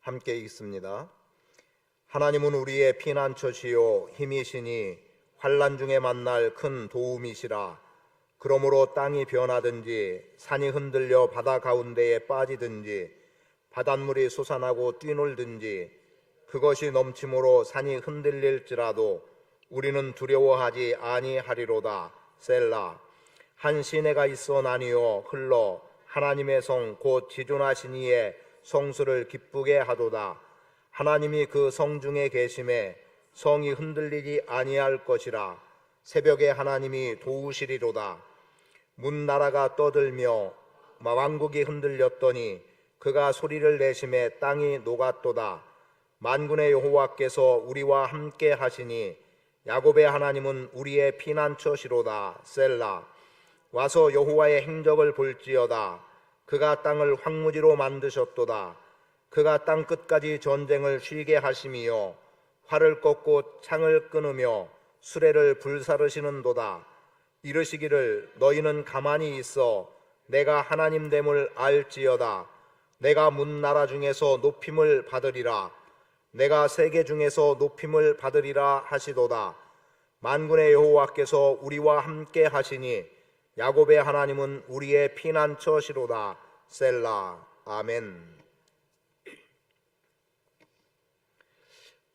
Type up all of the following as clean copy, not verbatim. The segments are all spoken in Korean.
함께 읽습니다. 하나님은 우리의 피난처시요 힘이시니 환난 중에 만날 큰 도움이시라. 그러므로 땅이 변하든지 산이 흔들려 바다 가운데에 빠지든지 바닷물이 솟아나고 뛰놀든지 그것이 넘침으로 산이 흔들릴지라도 우리는 두려워하지 아니하리로다. 셀라. 한 시내가 있어 나뉘어 흘러 하나님의 성 곧 지존하신 이의 성수를 기쁘게 하도다. 하나님이 그 성 중에 계심에 성이 흔들리지 아니할 것이라. 새벽에 하나님이 도우시리로다. 문나라가 떠들며 왕국이 흔들렸더니 그가 소리를 내심에 땅이 녹았도다. 만군의 여호와께서 우리와 함께 하시니 야곱의 하나님은 우리의 피난처시로다. 셀라. 와서 여호와의 행적을 볼지어다. 그가 땅을 황무지로 만드셨도다. 그가 땅 끝까지 전쟁을 쉬게 하심이요 활을 꺾고 창을 끊으며 수레를 불사르시는도다. 이르시기를 너희는 가만히 있어 내가 하나님 됨을 알지어다. 내가 문나라 중에서 높임을 받으리라. 내가 세계 중에서 높임을 받으리라 하시도다. 만군의 여호와께서 우리와 함께 하시니 야곱의 하나님은 우리의 피난처시로다. 셀라. 아멘.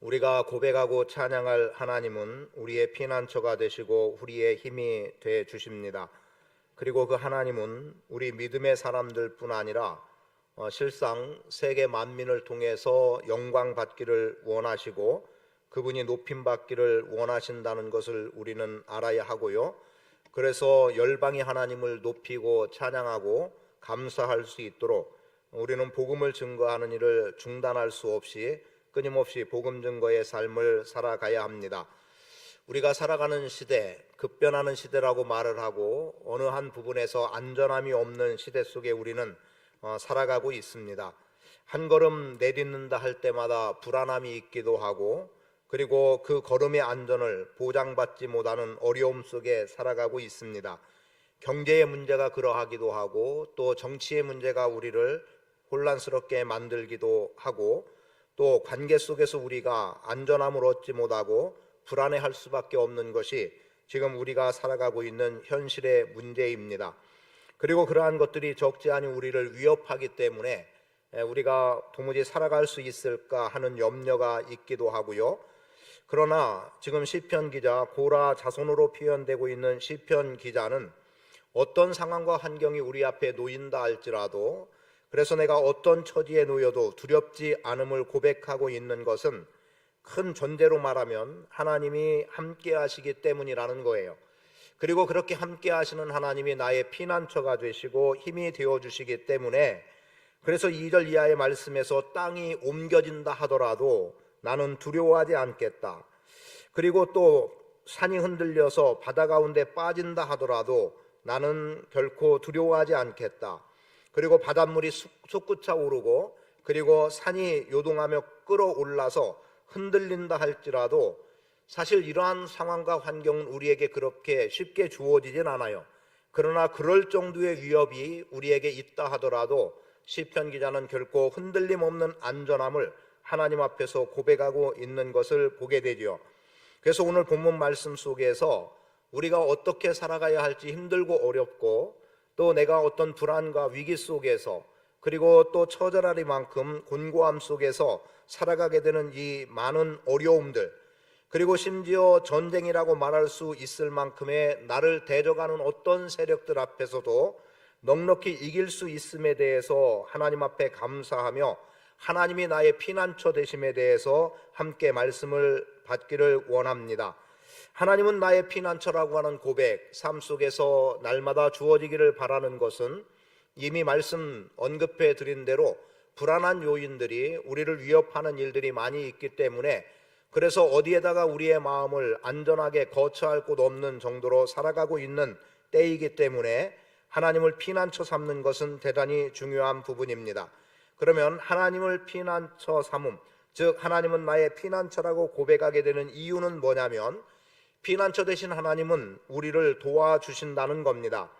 우리가 고백하고 찬양할 하나님은 우리의 피난처가 되시고 우리의 힘이 되 주십니다. 그리고 그 하나님은 우리 믿음의 사람들 뿐 아니라 실상 세계 만민을 통해서 영광 받기를 원하시고 그분이 높임 받기를 원하신다는 것을 우리는 알아야 하고요. 그래서 열방이 하나님을 높이고 찬양하고 감사할 수 있도록 우리는 복음을 증거하는 일을 중단할 수 없이 끊임없이 복음 증거의 삶을 살아가야 합니다. 우리가 살아가는 시대, 급변하는 시대라고 말을 하고 어느 한 부분에서 안전함이 없는 시대 속에 우리는 살아가고 있습니다. 한 걸음 내딛는다 할 때마다 불안함이 있기도 하고 그리고 그 걸음의 안전을 보장받지 못하는 어려움 속에 살아가고 있습니다. 경제의 문제가 그러하기도 하고 또 정치의 문제가 우리를 혼란스럽게 만들기도 하고 또 관계 속에서 우리가 안전함을 얻지 못하고 불안해할 수밖에 없는 것이 지금 우리가 살아가고 있는 현실의 문제입니다. 그리고 그러한 것들이 적지 않은 우리를 위협하기 때문에 우리가 도무지 살아갈 수 있을까 하는 염려가 있기도 하고요. 그러나 지금 시편 기자, 고라 자손으로 표현되고 있는 시편 기자는 어떤 상황과 환경이 우리 앞에 놓인다 할지라도 그래서 내가 어떤 처지에 놓여도 두렵지 않음을 고백하고 있는 것은 큰 전제로 말하면 하나님이 함께 하시기 때문이라는 거예요. 그리고 그렇게 함께 하시는 하나님이 나의 피난처가 되시고 힘이 되어주시기 때문에 그래서 2절 이하의 말씀에서 땅이 옮겨진다 하더라도 나는 두려워하지 않겠다. 그리고 또 산이 흔들려서 바다 가운데 빠진다 하더라도 나는 결코 두려워하지 않겠다. 그리고 바닷물이 솟구쳐 오르고 그리고 산이 요동하며 끌어올라서 흔들린다 할지라도 사실 이러한 상황과 환경은 우리에게 그렇게 쉽게 주어지진 않아요. 그러나 그럴 정도의 위협이 우리에게 있다 하더라도 시편 기자는 결코 흔들림 없는 안전함을 하나님 앞에서 고백하고 있는 것을 보게 되죠. 그래서 오늘 본문 말씀 속에서 우리가 어떻게 살아가야 할지 힘들고 어렵고 또 내가 어떤 불안과 위기 속에서 그리고 또 처절하리만큼 곤고함 속에서 살아가게 되는 이 많은 어려움들 그리고 심지어 전쟁이라고 말할 수 있을 만큼의 나를 대적하는 어떤 세력들 앞에서도 넉넉히 이길 수 있음에 대해서 하나님 앞에 감사하며 하나님이 나의 피난처 되심에 대해서 함께 말씀을 받기를 원합니다. 하나님은 나의 피난처라고 하는 고백, 삶 속에서 날마다 주어지기를 바라는 것은 이미 말씀 언급해 드린 대로 불안한 요인들이 우리를 위협하는 일들이 많이 있기 때문에 그래서 어디에다가 우리의 마음을 안전하게 거처할 곳 없는 정도로 살아가고 있는 때이기 때문에 하나님을 피난처 삼는 것은 대단히 중요한 부분입니다. 그러면 하나님을 피난처 삼음, 즉 하나님은 나의 피난처라고 고백하게 되는 이유는 뭐냐면 피난처 되신 하나님은 우리를 도와주신다는 겁니다.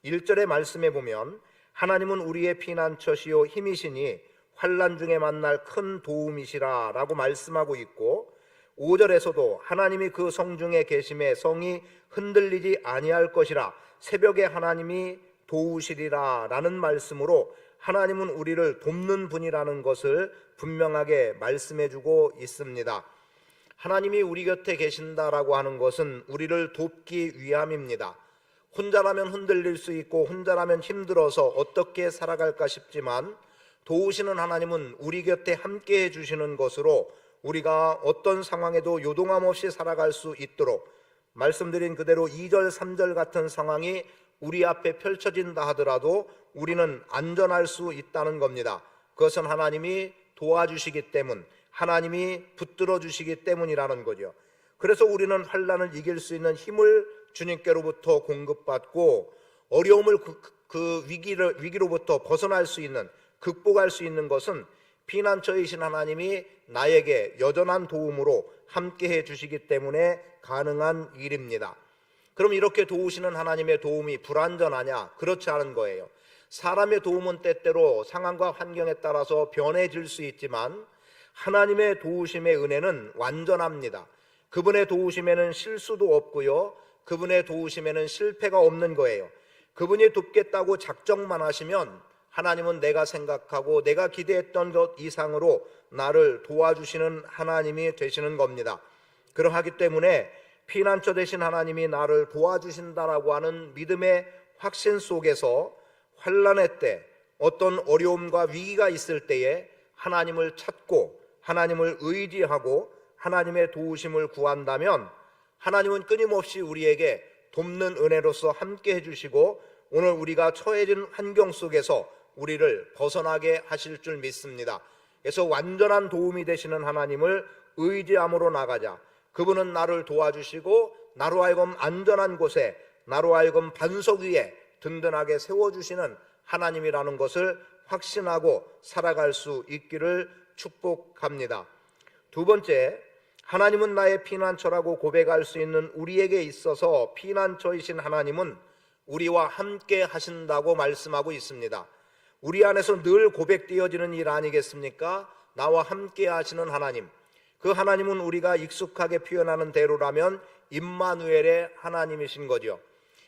1절의 말씀에 보면 하나님은 우리의 피난처시요 힘이시니 환난 중에 만날 큰 도움이시라 라고 말씀하고 있고, 5절에서도 하나님이 그 성중에 계심에 성이 흔들리지 아니할 것이라, 새벽에 하나님이 도우시리라 라는 말씀으로 하나님은 우리를 돕는 분이라는 것을 분명하게 말씀해 주고 있습니다. 하나님이 우리 곁에 계신다라고 하는 것은 우리를 돕기 위함입니다. 혼자라면 흔들릴 수 있고 혼자라면 힘들어서 어떻게 살아갈까 싶지만, 도우시는 하나님은 우리 곁에 함께 해주시는 것으로 우리가 어떤 상황에도 요동함 없이 살아갈 수 있도록, 말씀드린 그대로 2절 3절 같은 상황이 우리 앞에 펼쳐진다 하더라도 우리는 안전할 수 있다는 겁니다. 그것은 하나님이 도와주시기 때문, 하나님이 붙들어 주시기 때문이라는 거죠. 그래서 우리는 환난을 이길 수 있는 힘을 주님께로부터 공급받고, 어려움을 그 위기로부터 벗어날 수 있는, 극복할 수 있는 것은 피난처이신 하나님이 나에게 여전한 도움으로 함께해 주시기 때문에 가능한 일입니다. 그럼 이렇게 도우시는 하나님의 도움이 불완전하냐? 그렇지 않은 거예요. 사람의 도움은 때때로 상황과 환경에 따라서 변해질 수 있지만, 하나님의 도우심의 은혜는 완전합니다. 그분의 도우심에는 실수도 없고요, 그분의 도우심에는 실패가 없는 거예요. 그분이 돕겠다고 작정만 하시면 하나님은 내가 생각하고 내가 기대했던 것 이상으로 나를 도와주시는 하나님이 되시는 겁니다. 그러하기 때문에 피난처 되신 하나님이 나를 도와주신다라고 하는 믿음의 확신 속에서 환난의 때, 어떤 어려움과 위기가 있을 때에 하나님을 찾고 하나님을 의지하고 하나님의 도우심을 구한다면, 하나님은 끊임없이 우리에게 돕는 은혜로서 함께 해주시고 오늘 우리가 처해진 환경 속에서 우리를 벗어나게 하실 줄 믿습니다. 그래서 완전한 도움이 되시는 하나님을 의지함으로 나가자. 그분은 나를 도와주시고 나로 하여금 안전한 곳에, 나로 하여금 반석 위에 든든하게 세워주시는 하나님이라는 것을 확신하고 살아갈 수 있기를 축복합니다. 두 번째, 하나님은 나의 피난처라고 고백할 수 있는 우리에게 있어서 피난처이신 하나님은 우리와 함께 하신다고 말씀하고 있습니다. 우리 안에서 늘 고백되어지는 일 아니겠습니까? 나와 함께 하시는 하나님. 그 하나님은 우리가 익숙하게 표현하는 대로라면 임마누엘의 하나님이신 거죠.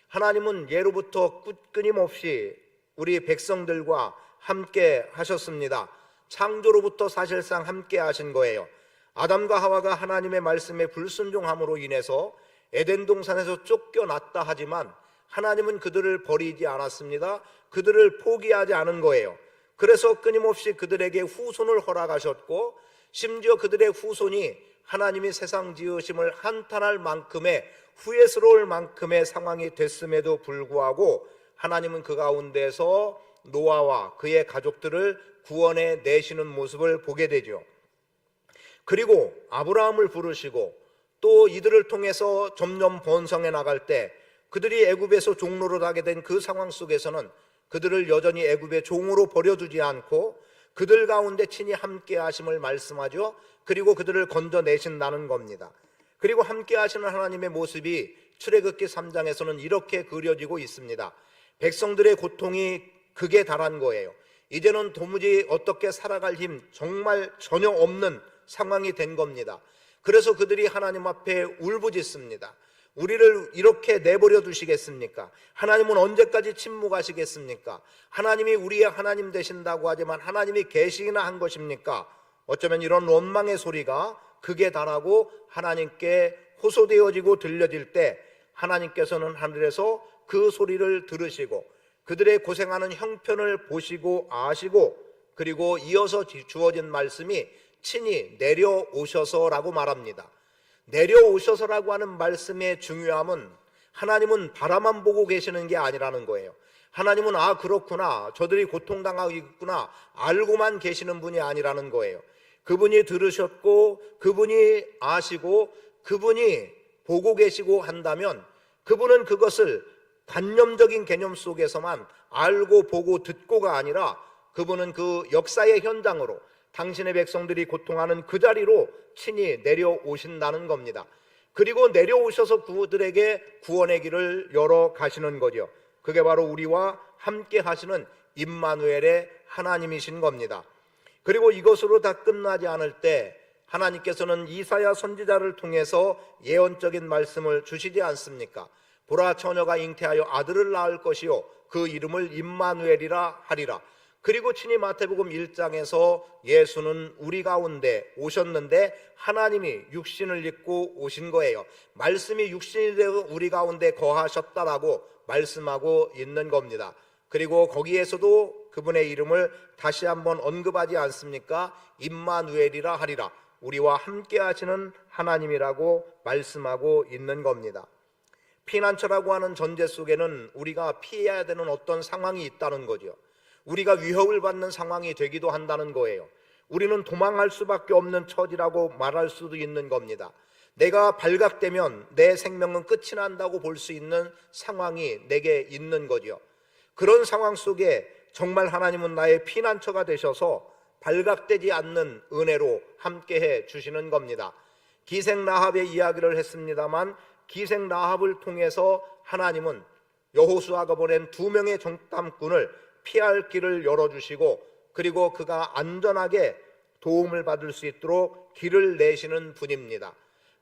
하나님은 예로부터 끊임없이 우리 백성들과 함께 하셨습니다. 창조로부터 사실상 함께 하신 거예요. 아담과 하와가 하나님의 말씀에 불순종함으로 인해서 에덴 동산에서 쫓겨났다 하지만 하나님은 그들을 버리지 않았습니다. 그들을 포기하지 않은 거예요. 그래서 끊임없이 그들에게 후손을 허락하셨고, 심지어 그들의 후손이 하나님이 세상 지으심을 한탄할 만큼의, 후회스러울 만큼의 상황이 됐음에도 불구하고 하나님은 그 가운데서 노아와 그의 가족들을 구원해 내시는 모습을 보게 되죠. 그리고 아브라함을 부르시고 또 이들을 통해서 점점 번성해 나갈 때, 그들이 애굽에서 종로로 가게 된 그 상황 속에서는 그들을 여전히 애굽의 종으로 버려두지 않고 그들 가운데 친히 함께 하심을 말씀하죠. 그리고 그들을 건져내신다는 겁니다. 그리고 함께 하시는 하나님의 모습이 출애굽기 3장에서는 이렇게 그려지고 있습니다. 백성들의 고통이 극에 달한 거예요. 이제는 도무지 어떻게 살아갈 힘 정말 전혀 없는 상황이 된 겁니다. 그래서 그들이 하나님 앞에 울부짖습니다. 우리를 이렇게 내버려 두시겠습니까? 하나님은 언제까지 침묵하시겠습니까? 하나님이 우리의 하나님 되신다고 하지만 하나님이 계시기나 한 것입니까? 어쩌면 이런 원망의 소리가 극에 달하고 하나님께 호소되어지고 들려질 때, 하나님께서는 하늘에서 그 소리를 들으시고 그들의 고생하는 형편을 보시고 아시고, 그리고 이어서 주어진 말씀이 친히 내려오셔서라고 말합니다. 내려오셔서라고 하는 말씀의 중요함은, 하나님은 바라만 보고 계시는 게 아니라는 거예요. 하나님은 아 그렇구나, 저들이 고통당하고 있구나 알고만 계시는 분이 아니라는 거예요. 그분이 들으셨고 그분이 아시고 그분이 보고 계시고 한다면, 그분은 그것을 관념적인 개념 속에서만 알고 보고 듣고가 아니라, 그분은 그 역사의 현장으로 당신의 백성들이 고통하는 그 자리로 친히 내려오신다는 겁니다. 그리고 내려오셔서 그들에게 구원의 길을 열어 가시는 거죠. 그게 바로 우리와 함께 하시는 임마누엘의 하나님이신 겁니다. 그리고 이것으로 다 끝나지 않을 때 하나님께서는 이사야 선지자를 통해서 예언적인 말씀을 주시지 않습니까? 보라, 처녀가 잉태하여 아들을 낳을 것이요 그 이름을 임마누엘이라 하리라. 그리고 친히 마태복음 1장에서 예수는 우리 가운데 오셨는데 하나님이 육신을 입고 오신 거예요. 말씀이 육신이 되어 우리 가운데 거하셨다라고 말씀하고 있는 겁니다. 그리고 거기에서도 그분의 이름을 다시 한번 언급하지 않습니까? 임마누엘이라 하리라. 우리와 함께 하시는 하나님이라고 말씀하고 있는 겁니다. 피난처라고 하는 전제 속에는 우리가 피해야 되는 어떤 상황이 있다는 거죠. 우리가 위협을 받는 상황이 되기도 한다는 거예요. 우리는 도망할 수밖에 없는 처지라고 말할 수도 있는 겁니다. 내가 발각되면 내 생명은 끝이 난다고 볼 수 있는 상황이 내게 있는 거죠. 그런 상황 속에 정말 하나님은 나의 피난처가 되셔서 발각되지 않는 은혜로 함께해 주시는 겁니다. 기생 라합의 이야기를 했습니다만 기생 라합을 통해서 하나님은 여호수아가 보낸 2명의 정탐꾼을 피할 길을 열어주시고 그리고 그가 안전하게 도움을 받을 수 있도록 길을 내시는 분입니다.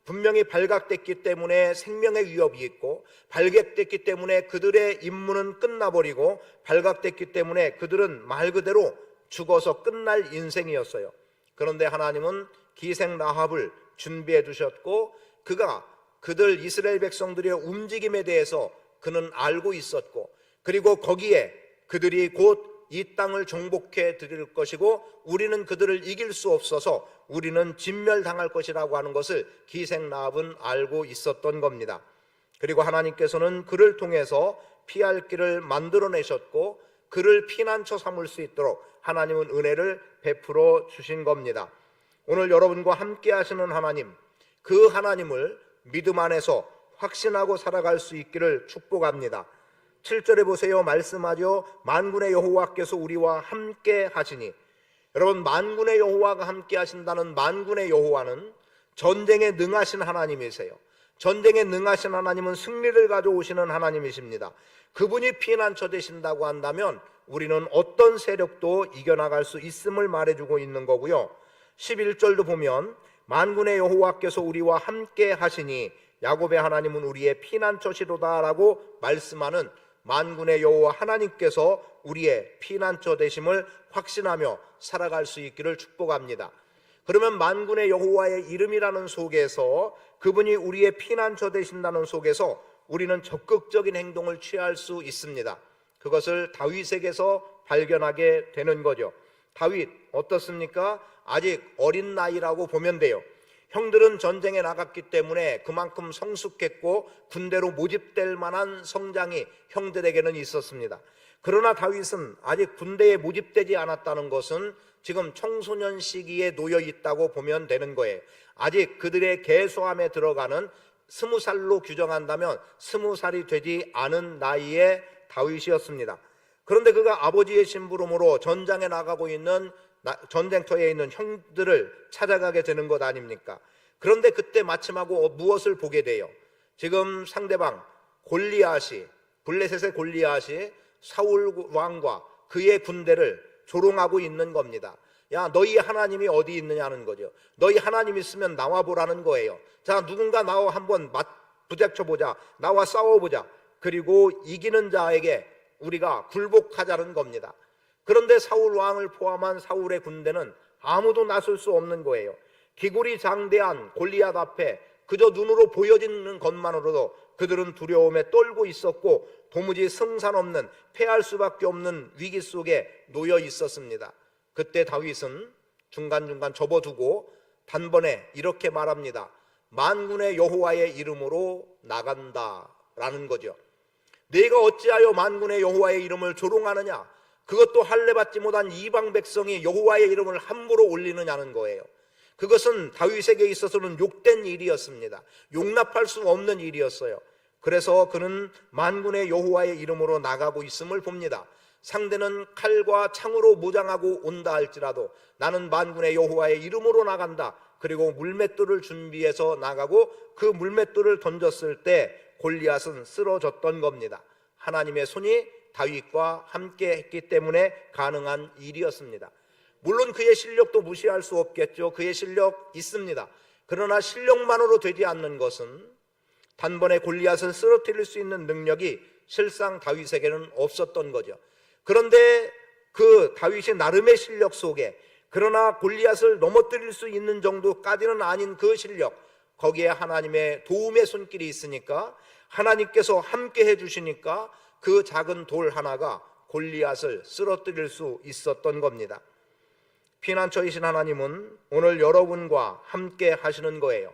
분명히 발각됐기 때문에 생명의 위협이 있고 발각됐기 때문에 그들의 임무는 끝나버리고 발각됐기 때문에 그들은 말 그대로 죽어서 끝날 인생이었어요. 그런데 하나님은 기생 라합을 준비해 두셨고 그가 그들 이스라엘 백성들의 움직임에 대해서 그는 알고 있었고 그리고 거기에 그들이 곧 이 땅을 정복해 드릴 것이고 우리는 그들을 이길 수 없어서 우리는 진멸당할 것이라고 하는 것을 기생 라합은 알고 있었던 겁니다. 그리고 하나님께서는 그를 통해서 피할 길을 만들어내셨고 그를 피난처 삼을 수 있도록 하나님은 은혜를 베풀어 주신 겁니다. 오늘 여러분과 함께 하시는 하나님, 그 하나님을 믿음 안에서 확신하고 살아갈 수 있기를 축복합니다. 7절에 보세요. 말씀하죠. 만군의 여호와께서 우리와 함께 하시니. 여러분, 만군의 여호와가 함께 하신다는 만군의 여호와는 전쟁에 능하신 하나님이세요. 전쟁에 능하신 하나님은 승리를 가져오시는 하나님이십니다. 그분이 피난처 되신다고 한다면 우리는 어떤 세력도 이겨나갈 수 있음을 말해주고 있는 거고요. 11절도 보면 만군의 여호와께서 우리와 함께 하시니 야곱의 하나님은 우리의 피난처시로다라고 말씀하는 만군의 여호와 하나님께서 우리의 피난처 되심을 확신하며 살아갈 수 있기를 축복합니다. 그러면 만군의 여호와의 이름이라는 속에서 그분이 우리의 피난처 되신다는 속에서 우리는 적극적인 행동을 취할 수 있습니다. 그것을 다윗에게서 발견하게 되는 거죠. 다윗 어떻습니까? 아직 어린 나이라고 보면 돼요. 형들은 전쟁에 나갔기 때문에 그만큼 성숙했고 군대로 모집될 만한 성장이 형들에게는 있었습니다. 그러나 다윗은 아직 군대에 모집되지 않았다는 것은 지금 청소년 시기에 놓여 있다고 보면 되는 거예요. 아직 그들의 계소함에 들어가는 20살로 규정한다면 20살이 되지 않은 나이의 다윗이었습니다. 그런데 그가 아버지의 심부름으로 전장에 나가고 있는 전쟁터에 있는 형들을 찾아가게 되는 것 아닙니까? 그런데 그때 마침하고 무엇을 보게 돼요? 지금 상대방 골리앗이, 블레셋의 골리앗이 사울 왕과 그의 군대를 조롱하고 있는 겁니다. 야, 너희 하나님이 어디 있느냐는 거죠. 너희 하나님 있으면 나와 보라는 거예요. 자, 누군가 나와 한번 부닥쳐보자. 나와 싸워보자. 그리고 이기는 자에게 우리가 굴복하자는 겁니다. 그런데 사울 왕을 포함한 사울의 군대는 아무도 나설 수 없는 거예요. 기골이 장대한 골리앗 앞에 그저 눈으로 보여지는 것만으로도 그들은 두려움에 떨고 있었고 도무지 승산 없는, 패할 수밖에 없는 위기 속에 놓여 있었습니다. 그때 다윗은 중간중간 접어두고 단번에 이렇게 말합니다. 만군의 여호와의 이름으로 나간다라는 거죠. 네가 어찌하여 만군의 여호와의 이름을 조롱하느냐? 그것도 할례받지 못한 이방 백성이 여호와의 이름을 함부로 올리느냐는 거예요. 그것은 다윗에게 있어서는 욕된 일이었습니다. 용납할 수 없는 일이었어요. 그래서 그는 만군의 여호와의 이름으로 나가고 있음을 봅니다. 상대는 칼과 창으로 무장하고 온다 할지라도 나는 만군의 여호와의 이름으로 나간다. 그리고 물맷돌을 준비해서 나가고 그 물맷돌을 던졌을 때 골리앗은 쓰러졌던 겁니다. 하나님의 손이 다윗과 함께 했기 때문에 가능한 일이었습니다. 물론 그의 실력도 무시할 수 없겠죠. 그의 실력 있습니다. 그러나 실력만으로 되지 않는 것은 단번에 골리앗을 쓰러뜨릴 수 있는 능력이 실상 다윗에게는 없었던 거죠. 그런데 그 다윗이 나름의 실력 속에, 그러나 골리앗을 넘어뜨릴 수 있는 정도까지는 아닌 그 실력, 거기에 하나님의 도움의 손길이 있으니까, 하나님께서 함께 해주시니까 그 작은 돌 하나가 골리앗을 쓰러뜨릴 수 있었던 겁니다. 피난처이신 하나님은 오늘 여러분과 함께 하시는 거예요.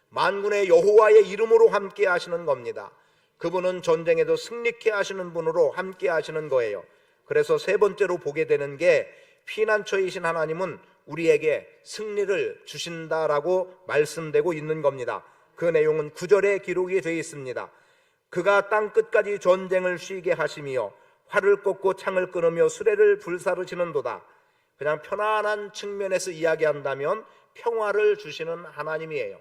만군의 여호와의 이름으로 함께 하시는 겁니다. 그분은 전쟁에도 승리케 하시는 분으로 함께 하시는 거예요. 그래서 세 번째로 보게 되는 게, 피난처이신 하나님은 우리에게 승리를 주신다라고 말씀되고 있는 겁니다. 그 내용은 9절에 기록이 되어 있습니다. 그가 땅끝까지 전쟁을 쉬게 하시며 활을 꺾고 창을 끊으며 수레를 불사르시는도다. 그냥 편안한 측면에서 이야기한다면 평화를 주시는 하나님이에요.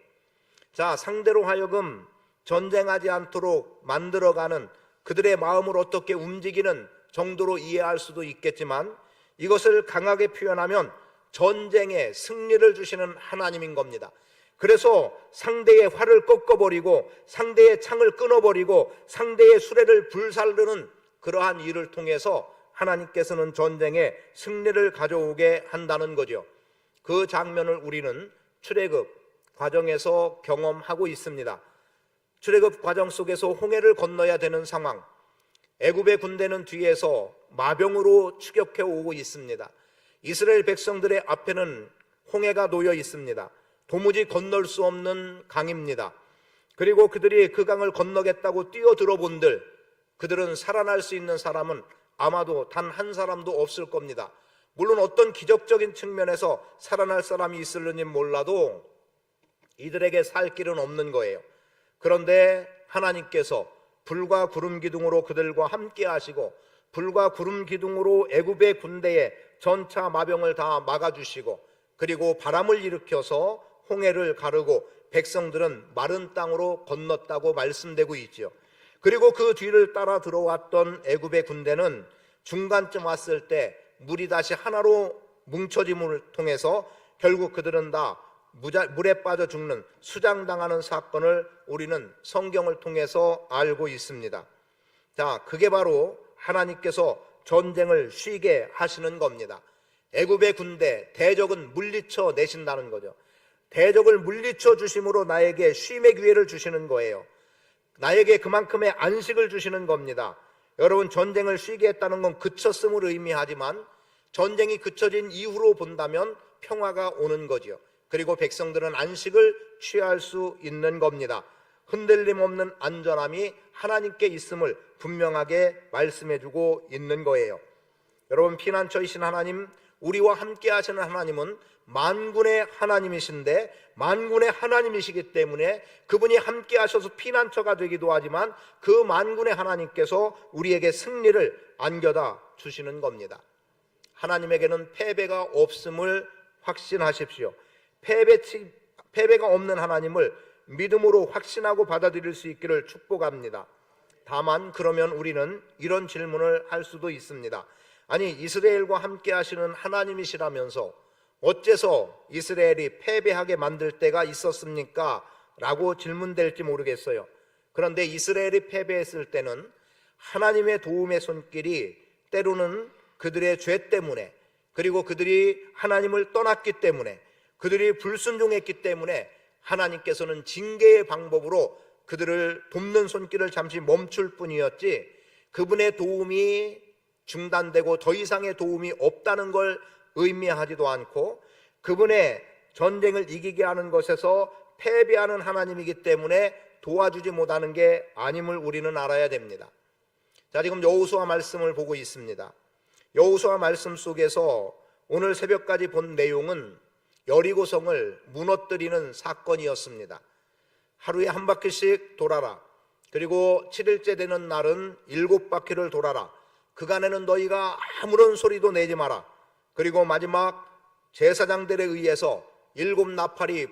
자, 상대로 하여금 전쟁하지 않도록 만들어가는 그들의 마음을 어떻게 움직이는 정도로 이해할 수도 있겠지만, 이것을 강하게 표현하면 전쟁에 승리를 주시는 하나님인 겁니다. 그래서 상대의 활을 꺾어버리고 상대의 창을 끊어버리고 상대의 수레를 불살르는 그러한 일을 통해서 하나님께서는 전쟁에 승리를 가져오게 한다는 거죠. 그 장면을 우리는 출애굽 과정에서 경험하고 있습니다. 출애굽 과정 속에서 홍해를 건너야 되는 상황, 애굽의 군대는 뒤에서 마병으로 추격해 오고 있습니다. 이스라엘 백성들의 앞에는 홍해가 놓여 있습니다. 도무지 건널 수 없는 강입니다. 그리고 그들이 그 강을 건너겠다고 뛰어들어 본들, 그들은 살아날 수 있는 사람은 아마도 단 한 사람도 없을 겁니다. 물론 어떤 기적적인 측면에서 살아날 사람이 있을는지 몰라도 이들에게 살 길은 없는 거예요. 그런데 하나님께서 불과 구름 기둥으로 그들과 함께 하시고, 불과 구름 기둥으로 애굽의 군대의 전차 마병을 다 막아주시고, 그리고 바람을 일으켜서 홍해를 가르고 백성들은 마른 땅으로 건넜다고 말씀되고 있지요. 그리고 그 뒤를 따라 들어왔던 애굽의 군대는 중간쯤 왔을 때 물이 다시 하나로 뭉쳐짐을 통해서 결국 그들은 다 물에 빠져 죽는, 수장당하는 사건을 우리는 성경을 통해서 알고 있습니다. 자, 그게 바로 하나님께서 전쟁을 쉬게 하시는 겁니다. 애굽의 군대, 대적은 물리쳐 내신다는 거죠. 대적을 물리쳐 주심으로 나에게 쉼의 기회를 주시는 거예요. 나에게 그만큼의 안식을 주시는 겁니다. 여러분, 전쟁을 쉬게 했다는 건 그쳤음을 의미하지만 전쟁이 그쳐진 이후로 본다면 평화가 오는 거죠. 그리고 백성들은 안식을 취할 수 있는 겁니다. 흔들림 없는 안전함이 하나님께 있음을 분명하게 말씀해주고 있는 거예요. 여러분, 피난처이신 하나님, 우리와 함께 하시는 하나님은 만군의 하나님이신데, 만군의 하나님이시기 때문에 그분이 함께 하셔서 피난처가 되기도 하지만 그 만군의 하나님께서 우리에게 승리를 안겨다 주시는 겁니다. 하나님에게는 패배가 없음을 확신하십시오. 패배가 없는 하나님을 믿음으로 확신하고 받아들일 수 있기를 축복합니다. 다만 그러면 우리는 이런 질문을 할 수도 있습니다. 아니, 이스라엘과 함께 하시는 하나님이시라면서 어째서 이스라엘이 패배하게 만들 때가 있었습니까? 라고 질문될지 모르겠어요. 그런데 이스라엘이 패배했을 때는 하나님의 도움의 손길이 때로는 그들의 죄 때문에, 그리고 그들이 하나님을 떠났기 때문에, 그들이 불순종했기 때문에 하나님께서는 징계의 방법으로 그들을 돕는 손길을 잠시 멈출 뿐이었지, 그분의 도움이 중단되고 더 이상의 도움이 없다는 걸 의미하지도 않고, 그분의 전쟁을 이기게 하는 것에서 패배하는 하나님이기 때문에 도와주지 못하는 게 아님을 우리는 알아야 됩니다. 자, 지금 여호수아 말씀을 보고 있습니다. 여호수아 말씀 속에서 오늘 새벽까지 본 내용은 여리고성을 무너뜨리는 사건이었습니다. 하루에 한 바퀴씩 돌아라. 그리고 7일째 되는 날은 7바퀴를 돌아라. 그간에는 너희가 아무런 소리도 내지 마라. 그리고 마지막 제사장들에 의해서 7나팔이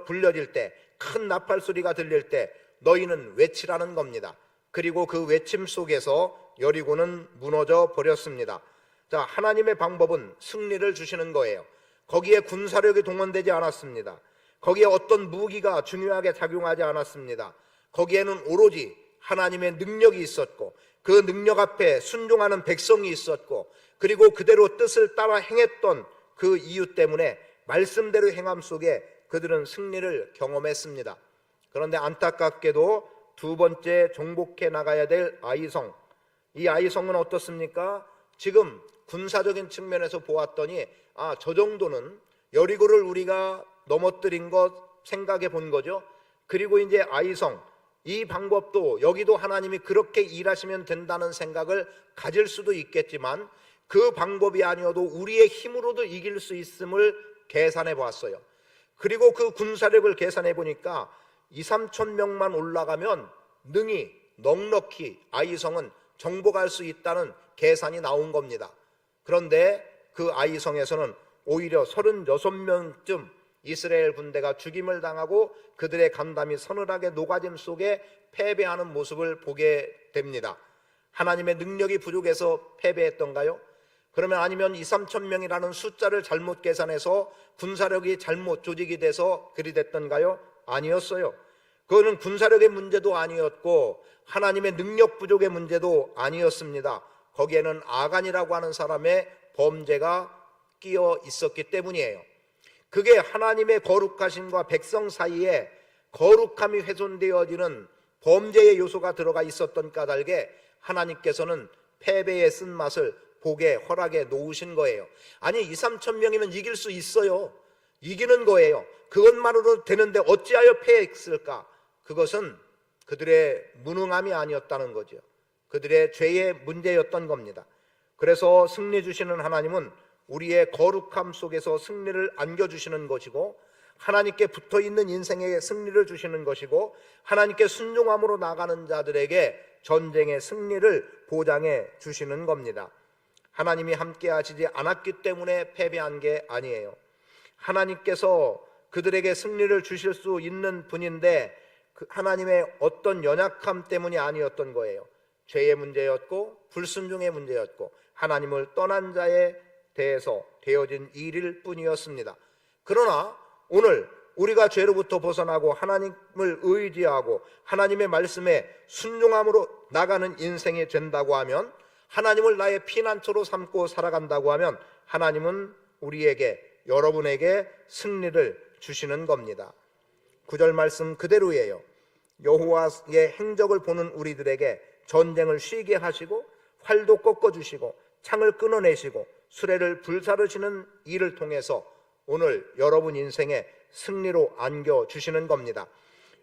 불려질 때, 큰 나팔 소리가 들릴 때 너희는 외치라는 겁니다. 그리고 그 외침 속에서 여리고는 무너져 버렸습니다. 자, 자, 하나님의 방법은 승리를 주시는 거예요. 거기에 군사력이 동원되지 않았습니다. 거기에 어떤 무기가 중요하게 작용하지 않았습니다. 거기에는 오로지 하나님의 능력이 있었고, 그 능력 앞에 순종하는 백성이 있었고, 그리고 그대로 뜻을 따라 행했던 그 이유 때문에 말씀대로 행함 속에 그들은 승리를 경험했습니다. 그런데 안타깝게도 두 번째 정복해 나가야 될 아이성, 이 아이성은 어떻습니까? 지금 군사적인 측면에서 보았더니 저 정도는 여리고를 우리가 넘어뜨린 것 생각해 본 거죠. 그리고 이제 아이성, 이 방법도 여기도 하나님이 그렇게 일하시면 된다는 생각을 가질 수도 있겠지만 그 방법이 아니어도 우리의 힘으로도 이길 수 있음을 계산해 보았어요. 그리고 그 군사력을 계산해 보니까 2-3천 명만 올라가면 능히 넉넉히 아이성은 정복할 수 있다는 계산이 나온 겁니다. 그런데 그 아이성에서는 오히려 36명쯤 이스라엘 군대가 죽임을 당하고 그들의 간담이 서늘하게 녹아짐 속에 패배하는 모습을 보게 됩니다. 하나님의 능력이 부족해서 패배했던가요? 그러면 아니면 2-3천 명이라는 숫자를 잘못 계산해서 군사력이 잘못 조직이 돼서 그리 됐던가요? 아니었어요. 그거는 군사력의 문제도 아니었고 하나님의 능력 부족의 문제도 아니었습니다. 거기에는 아간이라고 하는 사람의 범죄가 끼어 있었기 때문이에요. 그게 하나님의 거룩하심과 백성 사이에 거룩함이 훼손되어지는 범죄의 요소가 들어가 있었던 까닭에 하나님께서는 패배의 쓴맛을 보게 허락해 놓으신 거예요. 아니 2-3천 명이면 이길 수 있어요. 이기는 거예요. 그것만으로 되는데 어찌하여 패했을까? 그것은 그들의 무능함이 아니었다는 거죠. 그들의 죄의 문제였던 겁니다. 그래서 승리 주시는 하나님은 우리의 거룩함 속에서 승리를 안겨주시는 것이고, 하나님께 붙어있는 인생에 승리를 주시는 것이고, 하나님께 순종함으로 나가는 자들에게 전쟁의 승리를 보장해 주시는 겁니다. 하나님이 함께 하시지 않았기 때문에 패배한 게 아니에요. 하나님께서 그들에게 승리를 주실 수 있는 분인데 하나님의 어떤 연약함 때문이 아니었던 거예요. 죄의 문제였고 불순종의 문제였고 하나님을 떠난 자에 대해서 되어진 일일 뿐이었습니다. 그러나 오늘 우리가 죄로부터 벗어나고 하나님을 의지하고 하나님의 말씀에 순종함으로 나가는 인생이 된다고 하면, 하나님을 나의 피난처로 삼고 살아간다고 하면 하나님은 우리에게, 여러분에게 승리를 주시는 겁니다. 9절 말씀 그대로예요. 여호와의 행적을 보는 우리들에게 전쟁을 쉬게 하시고 활도 꺾어주시고 창을 끊어내시고 수레를 불사르시는 일을 통해서 오늘 여러분 인생에 승리로 안겨주시는 겁니다.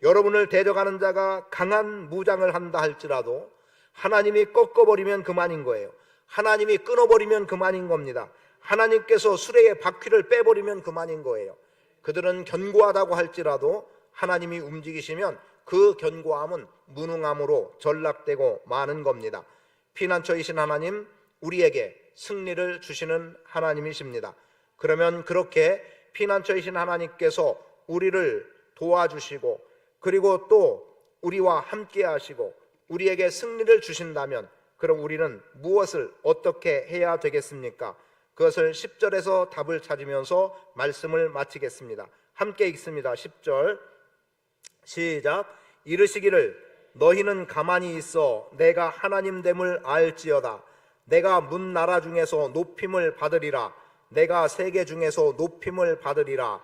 여러분을 대적하는 자가 강한 무장을 한다 할지라도 하나님이 꺾어버리면 그만인 거예요. 하나님이 끊어버리면 그만인 겁니다. 하나님께서 수레의 바퀴를 빼버리면 그만인 거예요. 그들은 견고하다고 할지라도 하나님이 움직이시면 그 견고함은 무능함으로 전락되고 마는 겁니다. 피난처이신 하나님, 우리에게 승리를 주시는 하나님이십니다. 그러면 그렇게 피난처이신 하나님께서 우리를 도와주시고 그리고 또 우리와 함께 하시고 우리에게 승리를 주신다면 그럼 우리는 무엇을 어떻게 해야 되겠습니까? 그것을 10절에서 답을 찾으면서 말씀을 마치겠습니다. 함께 읽습니다. 10절 시작. 이르시기를 너희는 가만히 있어 내가 하나님됨을 알지어다. 내가 문 나라 중에서 높임을 받으리라. 내가 세계 중에서 높임을 받으리라.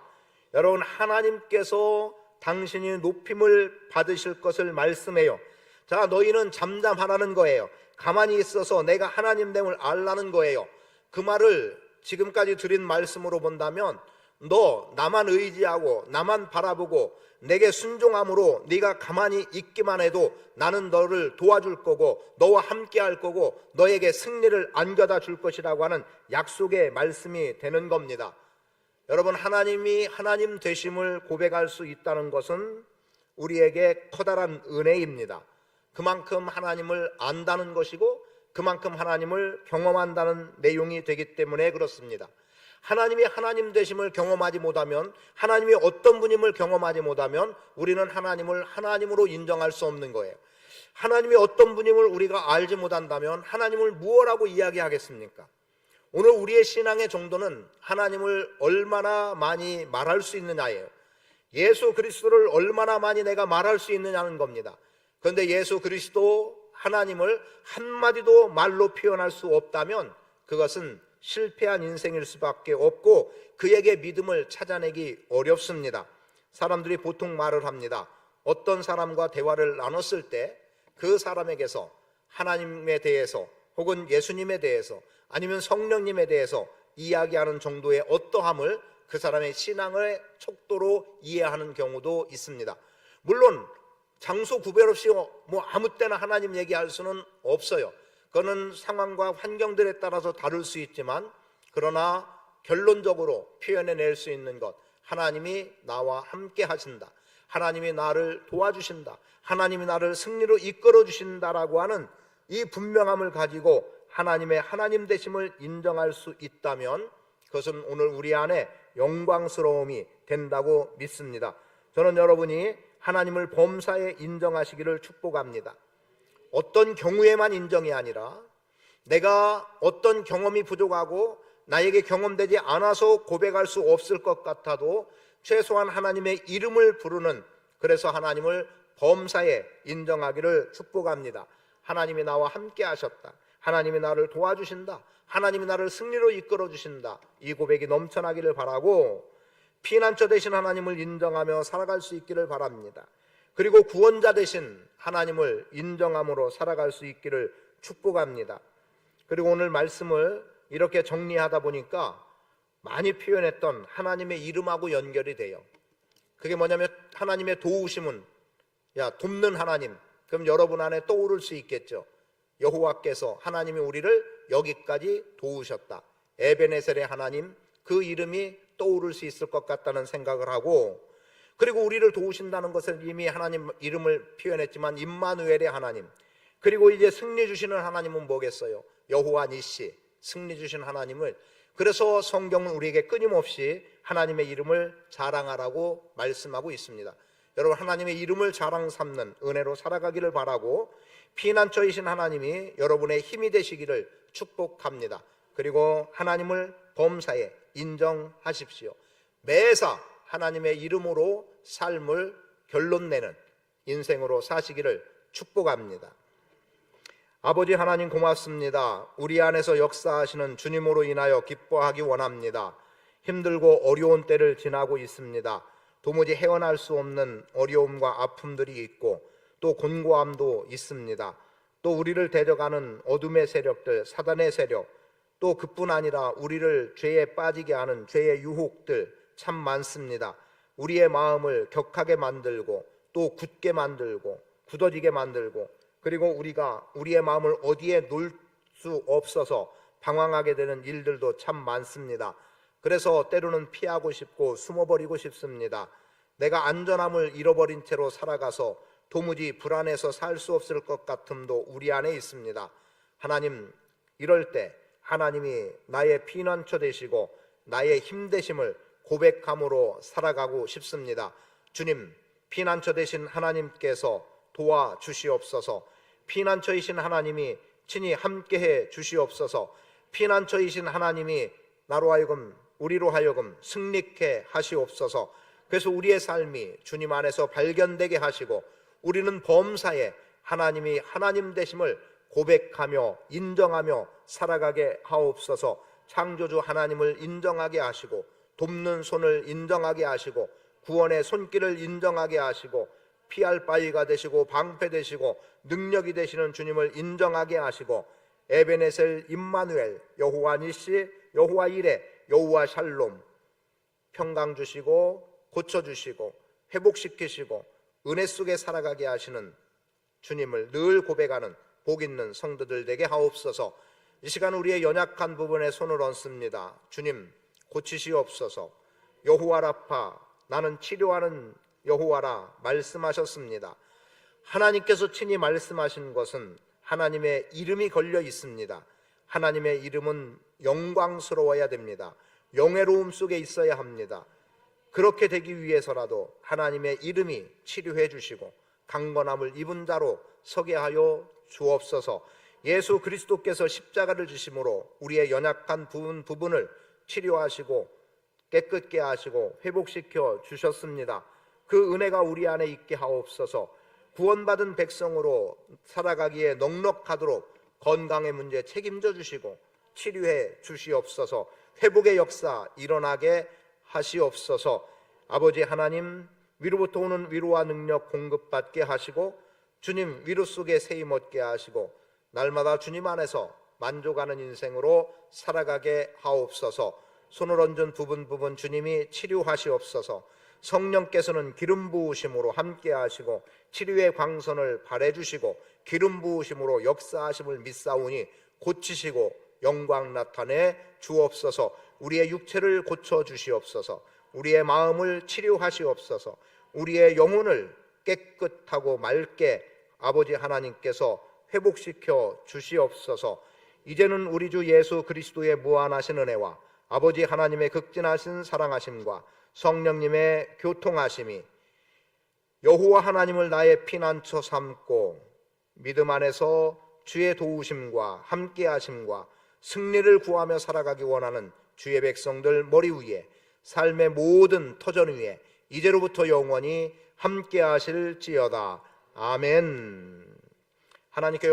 여러분, 하나님께서 당신이 높임을 받으실 것을 말씀해요. 자, 너희는 잠잠하라는 거예요. 가만히 있어서 내가 하나님됨을 알라는 거예요. 그 말을 지금까지 드린 말씀으로 본다면 너 나만 의지하고 나만 바라보고 내게 순종함으로 네가 가만히 있기만 해도 나는 너를 도와줄 거고 너와 함께 할 거고 너에게 승리를 안겨다 줄 것이라고 하는 약속의 말씀이 되는 겁니다. 여러분, 하나님이 하나님 되심을 고백할 수 있다는 것은 우리에게 커다란 은혜입니다. 그만큼 하나님을 안다는 것이고 그만큼 하나님을 경험한다는 내용이 되기 때문에 그렇습니다. 하나님이 하나님 되심을 경험하지 못하면, 하나님이 어떤 분임을 경험하지 못하면 우리는 하나님을 하나님으로 인정할 수 없는 거예요. 하나님이 어떤 분임을 우리가 알지 못한다면 하나님을 무엇라고 이야기하겠습니까? 오늘 우리의 신앙의 정도는 하나님을 얼마나 많이 말할 수 있느냐예요. 예수 그리스도를 얼마나 많이 내가 말할 수 있느냐는 겁니다. 그런데 예수 그리스도 하나님을 한마디도 말로 표현할 수 없다면 그것은 실패한 인생일 수밖에 없고 그에게 믿음을 찾아내기 어렵습니다. 사람들이 보통 말을 합니다. 어떤 사람과 대화를 나눴을 때 그 사람에게서 하나님에 대해서 혹은 예수님에 대해서 아니면 성령님에 대해서 이야기하는 정도의 어떠함을 그 사람의 신앙의 척도로 이해하는 경우도 있습니다. 물론 장소 구별 없이 뭐 아무 때나 하나님 얘기할 수는 없어요. 그거는 상황과 환경들에 따라서 다를 수 있지만 그러나 결론적으로 표현해낼 수 있는 것, 하나님이 나와 함께 하신다, 하나님이 나를 도와주신다, 하나님이 나를 승리로 이끌어 주신다라고 하는 이 분명함을 가지고 하나님의 하나님 되심을 인정할 수 있다면 그것은 오늘 우리 안에 영광스러움이 된다고 믿습니다. 저는 여러분이 하나님을 범사에 인정하시기를 축복합니다. 어떤 경우에만 인정이 아니라 내가 어떤 경험이 부족하고 나에게 경험되지 않아서 고백할 수 없을 것 같아도 최소한 하나님의 이름을 부르는, 그래서 하나님을 범사에 인정하기를 축복합니다. 하나님이 나와 함께 하셨다, 하나님이 나를 도와주신다, 하나님이 나를 승리로 이끌어 주신다, 이 고백이 넘쳐나기를 바라고 피난처 되신 하나님을 인정하며 살아갈 수 있기를 바랍니다. 그리고 구원자 되신 하나님을 인정함으로 살아갈 수 있기를 축복합니다. 그리고 오늘 말씀을 이렇게 정리하다 보니까 많이 표현했던 하나님의 이름하고 연결이 돼요. 그게 뭐냐면 하나님의 도우심은, 돕는 하나님, 그럼 여러분 안에 떠오를 수 있겠죠. 여호와께서, 하나님이 우리를 여기까지 도우셨다, 에베네셀의 하나님, 그 이름이 떠오를 수 있을 것 같다는 생각을 하고, 그리고 우리를 도우신다는 것은 이미 하나님 이름을 표현했지만 임마누엘의 하나님, 그리고 이제 승리 주시는 하나님은 뭐겠어요? 여호와 니시, 승리 주신 하나님을, 그래서 성경은 우리에게 끊임없이 하나님의 이름을 자랑하라고 말씀하고 있습니다. 여러분, 하나님의 이름을 자랑 삼는 은혜로 살아가기를 바라고 피난처이신 하나님이 여러분의 힘이 되시기를 축복합니다. 그리고 하나님을 범사에 인정하십시오. 매사 하나님의 이름으로 삶을 결론내는 인생으로 사시기를 축복합니다. 아버지 하나님 고맙습니다. 우리 안에서 역사하시는 주님으로 인하여 기뻐하기 원합니다. 힘들고 어려운 때를 지나고 있습니다. 도무지 헤어날 수 없는 어려움과 아픔들이 있고 또 곤고함도 있습니다. 또 우리를 데려가는 어둠의 세력들, 사단의 세력, 또 그뿐 아니라 우리를 죄에 빠지게 하는 죄의 유혹들 참 많습니다. 우리의 마음을 격하게 만들고 또 굳게 만들고 굳어지게 만들고, 그리고 우리가 우리의 마음을 어디에 놓을 수 없어서 방황하게 되는 일들도 참 많습니다. 그래서 때로는 피하고 싶고 숨어버리고 싶습니다. 내가 안전함을 잃어버린 채로 살아가서 도무지 불안해서 살 수 없을 것 같음도 우리 안에 있습니다. 하나님, 이럴 때 하나님이 나의 피난처 되시고 나의 힘 되심을 고백함으로 살아가고 싶습니다. 주님, 피난처 되신 하나님께서 도와주시옵소서. 피난처이신 하나님이 친히 함께해 주시옵소서. 피난처이신 하나님이 나로 하여금, 우리로 하여금 승리케 하시옵소서. 그래서 우리의 삶이 주님 안에서 발견되게 하시고 우리는 범사에 하나님이 하나님 되심을 고백하며 인정하며 살아가게 하옵소서. 창조주 하나님을 인정하게 하시고 돕는 손을 인정하게 하시고 구원의 손길을 인정하게 하시고 피할 바위가 되시고 방패 되시고 능력이 되시는 주님을 인정하게 하시고 에베네셀 임마누엘, 여호와 니시, 여호와 이레, 여호와 샬롬, 평강 주시고 고쳐주시고 회복시키시고 은혜 속에 살아가게 하시는 주님을 늘 고백하는 복 있는 성도들 되게 하옵소서. 이 시간 우리의 연약한 부분에 손을 얹습니다. 주님, 고치시옵소서. 여호와 라파, 나는 치료하는 여호와라 말씀하셨습니다. 하나님께서 친히 말씀하신 것은 하나님의 이름이 걸려 있습니다. 하나님의 이름은 영광스러워야 됩니다. 영예로움 속에 있어야 합니다. 그렇게 되기 위해서라도 하나님의 이름이 치료해 주시고 강건함을 입은 자로 서게 하여 주옵소서. 예수 그리스도께서 십자가를 지심으로 우리의 연약한 부분을 치료하시고 깨끗게 하시고 회복시켜 주셨습니다. 그 은혜가 우리 안에 있게 하옵소서. 구원받은 백성으로 살아가기에 넉넉하도록 건강의 문제 책임져 주시고 치료해 주시옵소서. 회복의 역사 일어나게 하시옵소서. 아버지 하나님, 위로부터 오는 위로와 능력 공급받게 하시고 주님 위로 속에 세임 얻게 하시고 날마다 주님 안에서 만족하는 인생으로 살아가게 하옵소서. 손을 얹은 부분 주님이 치료하시옵소서. 성령께서는 기름 부으심으로 함께 하시고 치료의 광선을 발해 주시고 기름 부으심으로 역사하심을 믿사오니 고치시고 영광 나타내 주옵소서. 우리의 육체를 고쳐 주시옵소서. 우리의 마음을 치료하시옵소서. 우리의 영혼을 깨끗하고 맑게 아버지 하나님께서 회복시켜 주시옵소서. 이제는 우리 주 예수 그리스도의 무한하신 은혜와 아버지 하나님의 극진하신 사랑하심과 성령님의 교통하심이 여호와 하나님을 나의 피난처 삼고 믿음 안에서 주의 도우심과 함께하심과 승리를 구하며 살아가기 원하는 주의 백성들 머리 위에 삶의 모든 터전 위에 이제로부터 영원히 함께하실지어다. 아멘. 하나님께